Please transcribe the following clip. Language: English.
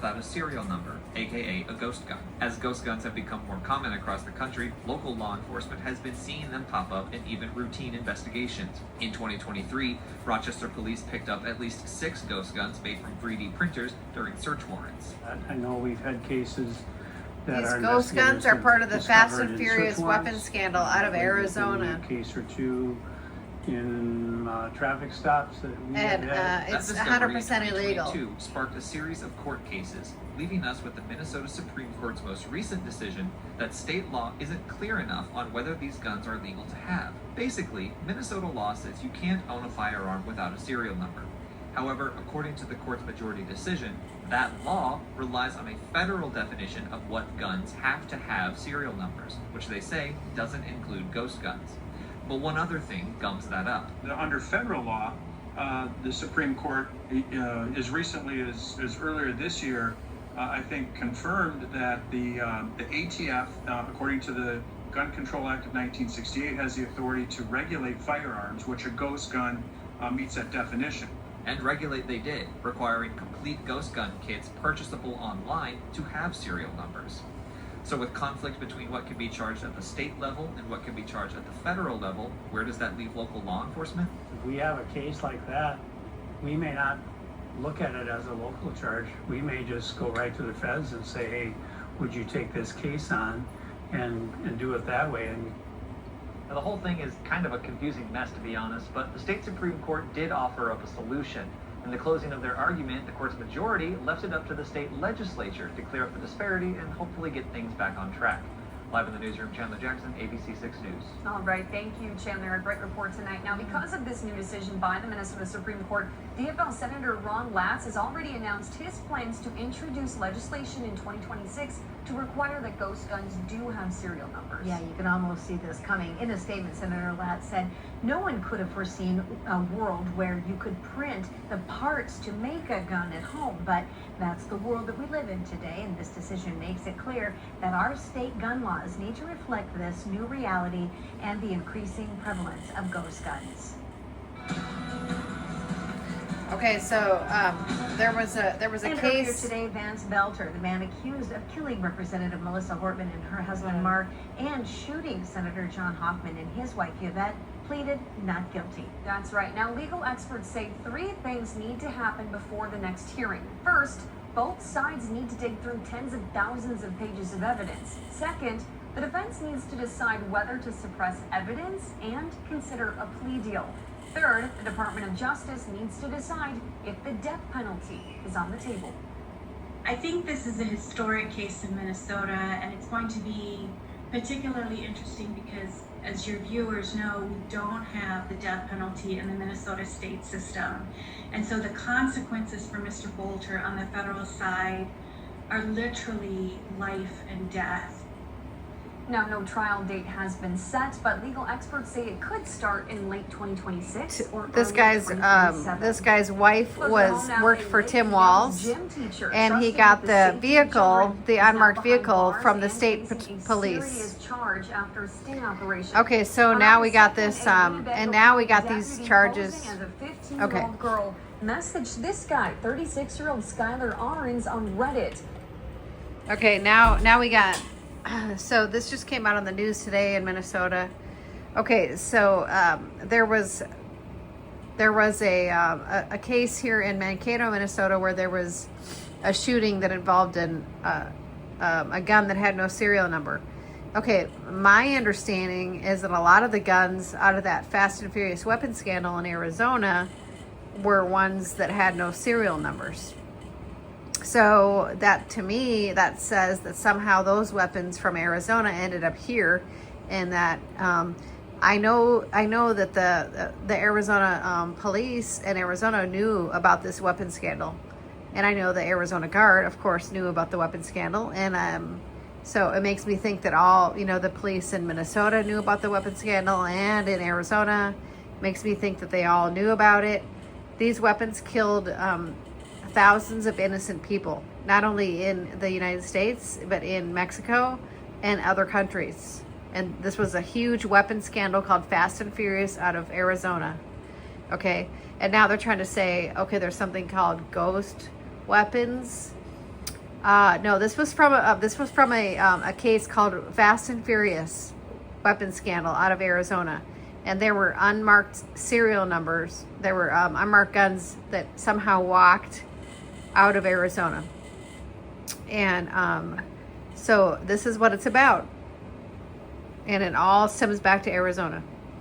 without a serial number, aka a ghost gun. As ghost guns have become more common across the country, local law enforcement has been seeing them pop up in even routine investigations. In 2023, Rochester police picked up at least 6 ghost guns made from 3D printers during search warrants. I know we've had cases that These our ghost guns are part of the Fast and discovered in Furious search weapon warrants. scandal out of There's been Arizona. A case or two in traffic stops that we And have had. it's That discovery in 100% illegal. 2022 sparked a series of court cases, leaving us with the Minnesota Supreme Court's most recent decision that state law isn't clear enough on whether these guns are legal to have. Basically, Minnesota law says you can't own a firearm without a serial number. However, according to the court's majority decision, that law relies on a federal definition of what guns have to have serial numbers, which they say doesn't include ghost guns. But one other thing gums that up. Under federal law, the Supreme Court, as recently as earlier this year, I think confirmed that the ATF, according to the Gun Control Act of 1968, has the authority to regulate firearms, which a ghost gun meets that definition. And regulate they did, requiring complete ghost gun kits purchasable online to have serial numbers. So with conflict between what can be charged at the state level and what can be charged at the federal level, where does that leave local law enforcement? If we have a case like that, we may not look at it as a local charge. We may just go right to the feds and say, hey, would you take this case on and do it that way? And Now, the whole thing is kind of a confusing mess, to be honest, but the state Supreme Court did offer up a solution. In the closing of their argument, the court's majority left it up to the state legislature to clear up the disparity and hopefully get things back on track. Live in the newsroom, Chandler Jackson, ABC 6 News. All right, thank you, Chandler. A great report tonight. Now, because of this new decision by the Minnesota Supreme Court, DFL Senator Ron Latz has already announced his plans to introduce legislation in 2026 to require that ghost guns do have serial numbers. Yeah, you can almost see this coming. In a statement, Senator Latz said no one could have foreseen a world where you could print the parts to make a gun at home, but that's the world that we live in today, and this decision makes it clear that our state gun laws need to reflect this new reality and the increasing prevalence of ghost guns. Okay, so there was a And case earlier today, Vance Belter, the man accused of killing Representative Melissa Hortman and her husband Mark, and shooting Senator John Hoffman and his wife Yvette, pleaded not guilty. That's right. Now, legal experts say 3 things need to happen before the next hearing. First, both sides need to dig through tens of thousands of pages of evidence. Second, the defense needs to decide whether to suppress evidence and consider a plea deal. Third, the Department of Justice needs to decide if the death penalty is on the table. I think this is a historic case in Minnesota, and it's going to be particularly interesting because, as your viewers know, we don't have the death penalty in the Minnesota state system. And so the consequences for Mr. Bolter on the federal side are literally life and death. Now, no trial date has been set, but legal experts say it could start in late 2026 or this early guy's 2027. this guy's wife Closer was home now, worked a for late Tim Yale Walls, gym teacher and he trusted got with the safety of vehicle, children the is now unmarked behind vehicle bars from the and state facing a police. serious charge after a sting operation. Okay, so On now we got August this 2nd, a and Winnebago now we got deputy these charges. posing as a 15-year-old Okay. girl messaged this guy, 36-year-old Skylar Ahrens, on Reddit. Okay, now we got. So this just came out on the news today in Minnesota. Okay, so there was a case here in Mankato, Minnesota, where there was a shooting that involved a gun that had no serial number. Okay, my understanding is that a lot of the guns out of that Fast and Furious weapons scandal in Arizona were ones that had no serial numbers. So that, to me, that says that somehow those weapons from Arizona ended up here, and that I know that the Arizona police in Arizona knew about this weapon scandal, and I know the Arizona Guard, of course, knew about the weapon scandal, and so it makes me think that all the police in Minnesota knew about the weapon scandal, and in Arizona, makes me think that they all knew about it. These weapons killed thousands of innocent people, not only in the United States, but in Mexico and other countries. And this was a huge weapon scandal called Fast and Furious out of Arizona. Okay, and now they're trying to say, okay, there's something called ghost weapons. No, this was from a case called Fast and Furious weapons scandal out of Arizona, and there were unmarked serial numbers. There were unmarked guns that somehow walked out of Arizona, and so this is what it's about, and it all stems back to Arizona.